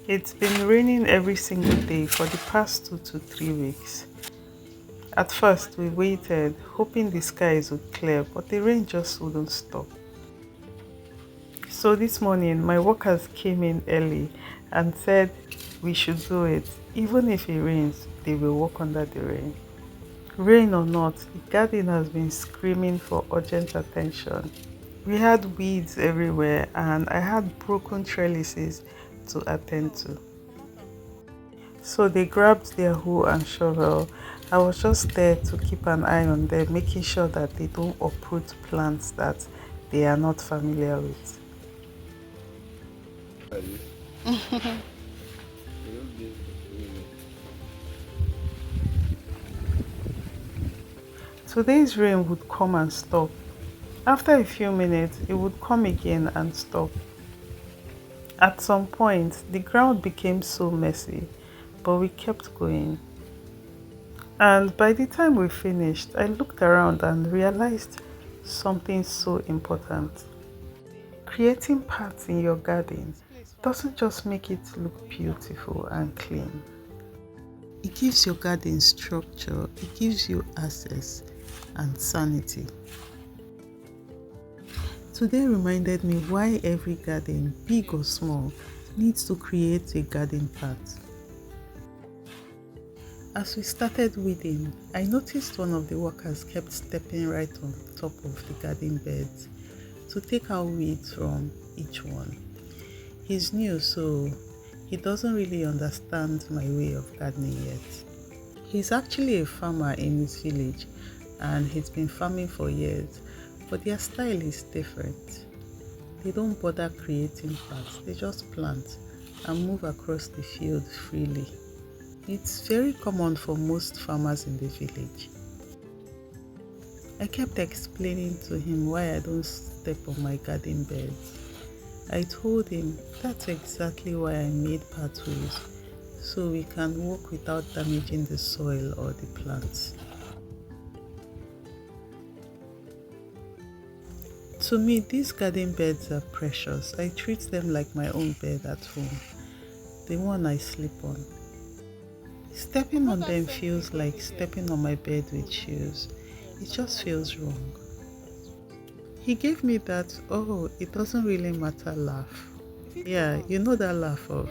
It's been raining every single day for the past 2 to 3 weeks. At first, we waited, hoping the skies would clear, but the rain just wouldn't stop. So this morning, my workers came in early and said we should do it. Even if it rains, they will walk under the rain. Rain or not, the garden has been screaming for urgent attention. We had weeds everywhere and I had broken trellises to attend to. So they grabbed their hoe and shovel. I was just there to keep an eye on them, making sure that they don't uproot plants that they are not familiar with. Today's rain would come and stop. After a few minutes, it would come again and stop. At some point, the ground became so messy, but we kept going. And by the time we finished, I looked around and realized something so important. Creating paths in your garden doesn't just make it look beautiful and clean. It gives your garden structure, it gives you access and sanity. Today reminded me why every garden, big or small, needs to create a garden path. As we started weeding, I noticed one of the workers kept stepping right on top of the garden beds to take out weeds from each one. He's new, so he doesn't really understand my way of gardening yet. He's actually a farmer in his village and he's been farming for years, but their style is different. They don't bother creating paths, they just plant and move across the field freely. It's very common for most farmers in the village. I kept explaining to him why I don't step on my garden beds. I told him that's exactly why I made pathways, so we can walk without damaging the soil or the plants. To me, these garden beds are precious. I treat them like my own bed at home, the one I sleep on. Stepping on them feels like stepping on my bed with shoes. It just feels wrong. He gave me that, oh, it doesn't really matter laugh. Yeah, you know that laugh of,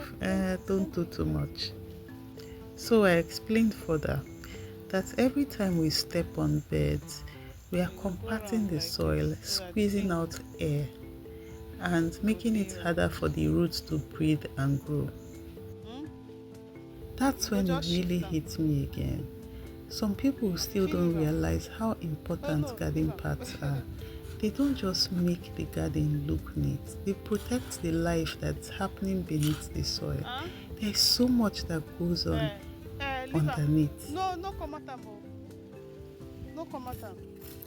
don't do too much. So I explained further that every time we step on beds, we are compacting the soil, squeezing out air, and making it harder for the roots to breathe and grow. That's when it really hit me again. Some people still don't realize how important garden paths are. They don't just make the garden look neat, they protect the life that's happening beneath the soil. There's so much that goes on underneath.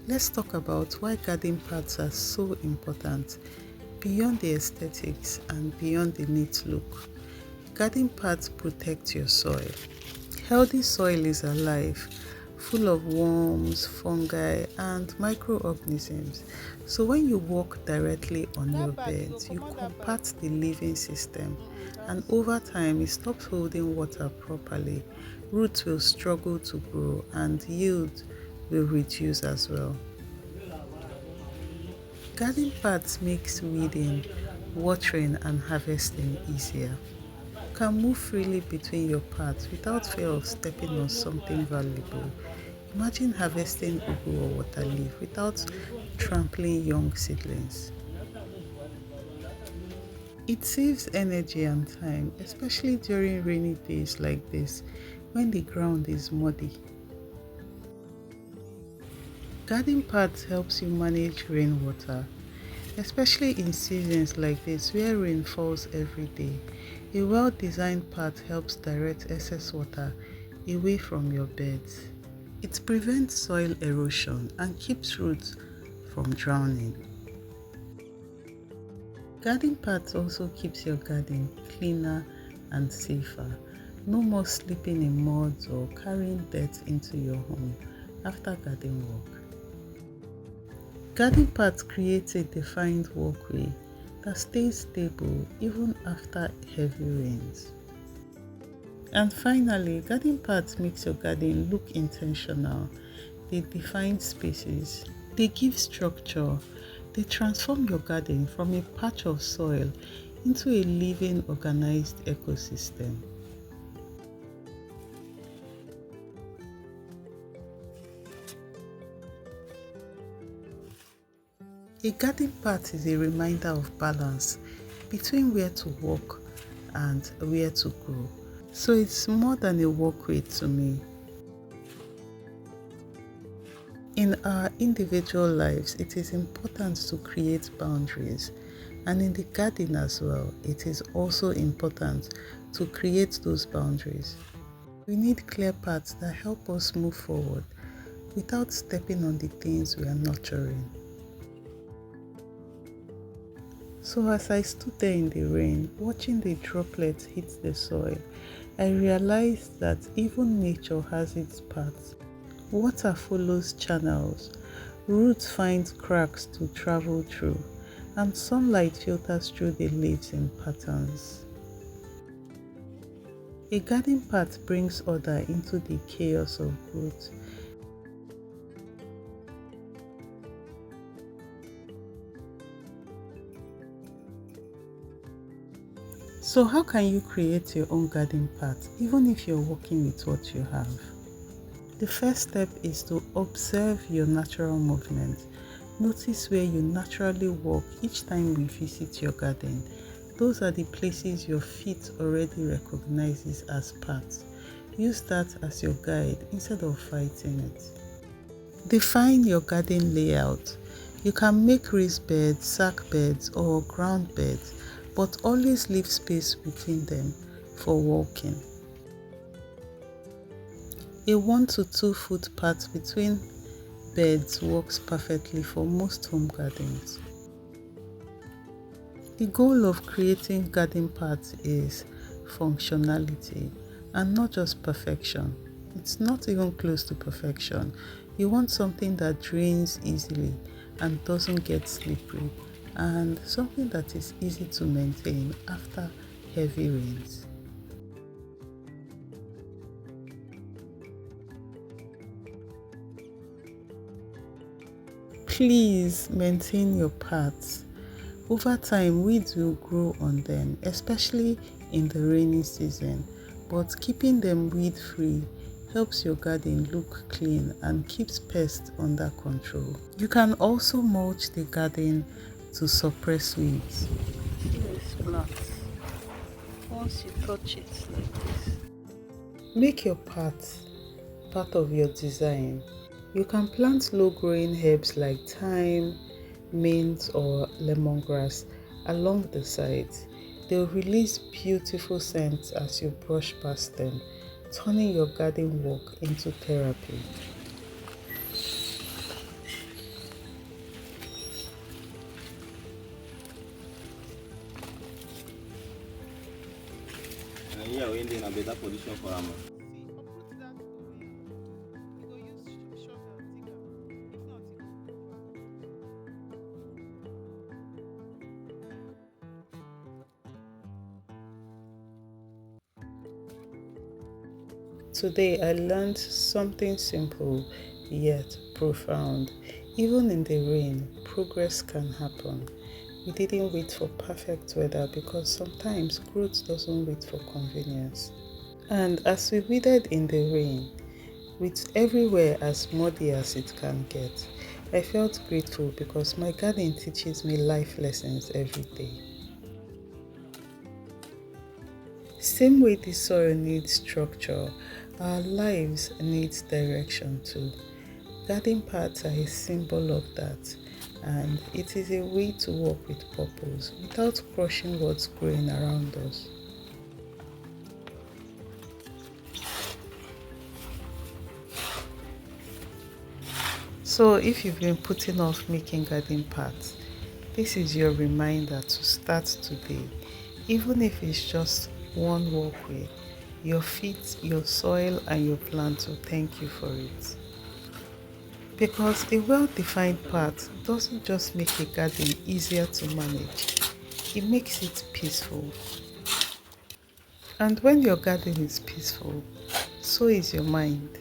Let's talk about why garden paths are so important beyond the aesthetics and beyond the neat look. Garden paths protect your soil. Healthy soil is alive, full of worms, fungi, and microorganisms. So when you walk directly on your beds, you compact the living system, and over time it stops holding water properly. Roots will struggle to grow and yield will reduce as well. Garden paths makes weeding, watering, and harvesting easier. You can move freely between your paths without fear of stepping on something valuable. Imagine harvesting ugu or water leaf without trampling young seedlings. It saves energy and time, especially during rainy days like this when the ground is muddy. Garden paths helps you manage rainwater, especially in seasons like this where rain falls every day. A well-designed path helps direct excess water away from your beds. It prevents soil erosion and keeps roots from drowning. Garden paths also keeps your garden cleaner and safer. No more sleeping in muds or carrying dirt into your home after garden work. Garden paths create a defined walkway, that stays stable even after heavy rains. And finally, garden paths makes your garden look intentional. They define spaces, they give structure, they transform your garden from a patch of soil into a living, organized ecosystem. A garden path is a reminder of balance between where to walk and where to grow. So it's more than a walkway to me. In our individual lives, it is important to create boundaries, and in the garden as well, it is also important to create those boundaries. We need clear paths that help us move forward without stepping on the things we are nurturing. So as I stood there in the rain, watching the droplets hit the soil, I realized that even nature has its paths. Water follows channels, roots find cracks to travel through, and sunlight filters through the leaves in patterns. A garden path brings order into the chaos of growth. So how can you create your own garden path even if you're working with what you have? The first step is to observe your natural movement. Notice where you naturally walk each time you visit your garden. Those are the places your feet already recognizes as paths. Use that as your guide instead of fighting it. Define your garden layout. You can make raised beds, sack beds, or ground beds, but always leave space between them for walking. A 1 to 2 foot path between beds works perfectly for most home gardens. The goal of creating garden paths is functionality and not just perfection. It's not even close to perfection. You want something that drains easily and doesn't get slippery, and something that is easy to maintain after heavy rains. Please maintain your paths. Over time, weeds will grow on them, especially in the rainy season, but keeping them weed-free helps your garden look clean and keeps pests under control. You can also mulch the garden to suppress weeds. See this plant. Once you touch it like this, make your path part of your design. You can plant low-growing herbs like thyme, mint, or lemongrass along the sides. They'll release beautiful scents as you brush past them, turning your garden walk into therapy. Yeah, we in a better position for them. Today I learned something simple yet profound. Even in the rain, progress can happen. We didn't wait for perfect weather because sometimes growth doesn't wait for convenience. And as we waited in the rain, with everywhere as muddy as it can get, I felt grateful because my garden teaches me life lessons every day. Same way the soil needs structure, our lives need direction too. Garden paths are a symbol of that, and it is a way to walk with purpose without crushing what's growing around us. So if you've been putting off making garden paths, this is your reminder to start today. Even if it's just one walkway, your feet, your soil, and your plants will thank you for it. Because a well-defined path doesn't just make a garden easier to manage, It makes it peaceful. And when your garden is peaceful, so is your mind.